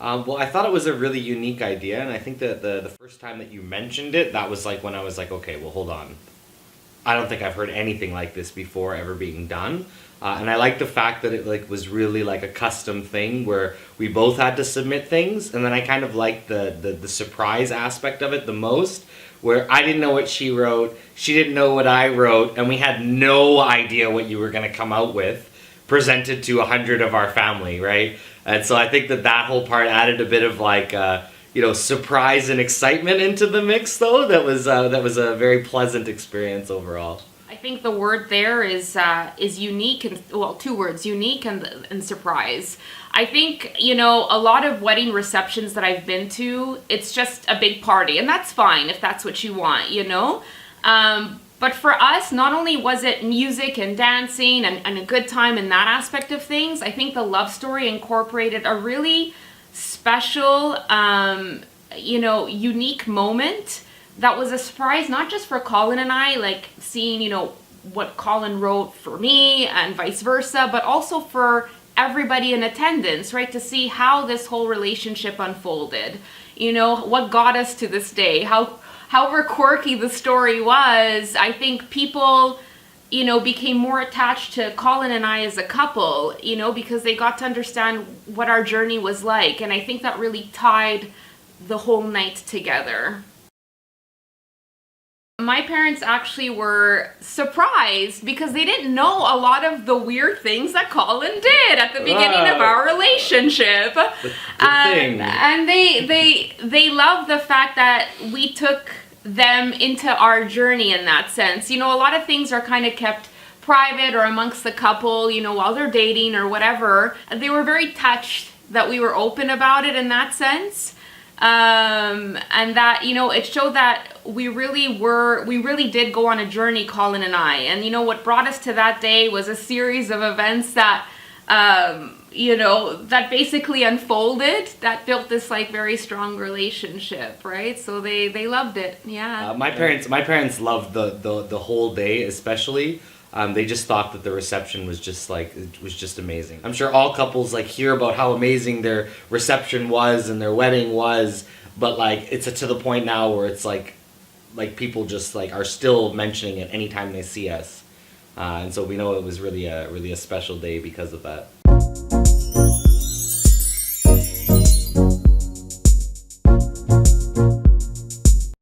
Well, I thought it was a really unique idea, and I think that the first time that you mentioned it, that was like when I was like, okay, well, hold on. I don't think I've heard anything like this before ever being done. And I like the fact that it like was really like a custom thing where we both had to submit things, and then I kind of liked the surprise aspect of it the most, where I didn't know what she wrote, she didn't know what I wrote, and we had no idea what you were going to come out with, presented to 100 of our family, right? And so I think that that whole part added a bit of like surprise and excitement into the mix, though. That was a very pleasant experience overall. I think the word there is unique, and well, two words: unique and surprise. I think, a lot of wedding receptions that I've been to, it's just a big party, and that's fine if that's what you want, But for us, not only was it music and dancing and a good time in that aspect of things, I think the love story incorporated a really special, unique moment that was a surprise, not just for Colin and I, like seeing, what Colin wrote for me and vice versa, but also for everybody in attendance, right? To see how this whole relationship unfolded, what got us to this day, however quirky the story was. I think people, became more attached to Colin and I as a couple, because they got to understand what our journey was like. And I think that really tied the whole night together. My parents actually were surprised because they didn't know a lot of the weird things that Colin did at the beginning of our relationship. And they loved the fact that we took them into our journey in that sense. A lot of things are kind of kept private or amongst the couple, while they're dating or whatever. They were very touched that we were open about it in that sense. And that, it showed that we really did go on a journey, Colin and I. And, what brought us to that day was a series of events that, that basically unfolded, that built this like very strong relationship, right? So they loved it. Yeah. My parents loved the whole day, especially. They just thought that the reception was just amazing. I'm sure all couples like hear about how amazing their reception was and their wedding was, but like it's to the point now where it's like people just like are still mentioning it anytime they see us, and so we know it was really a special day because of that.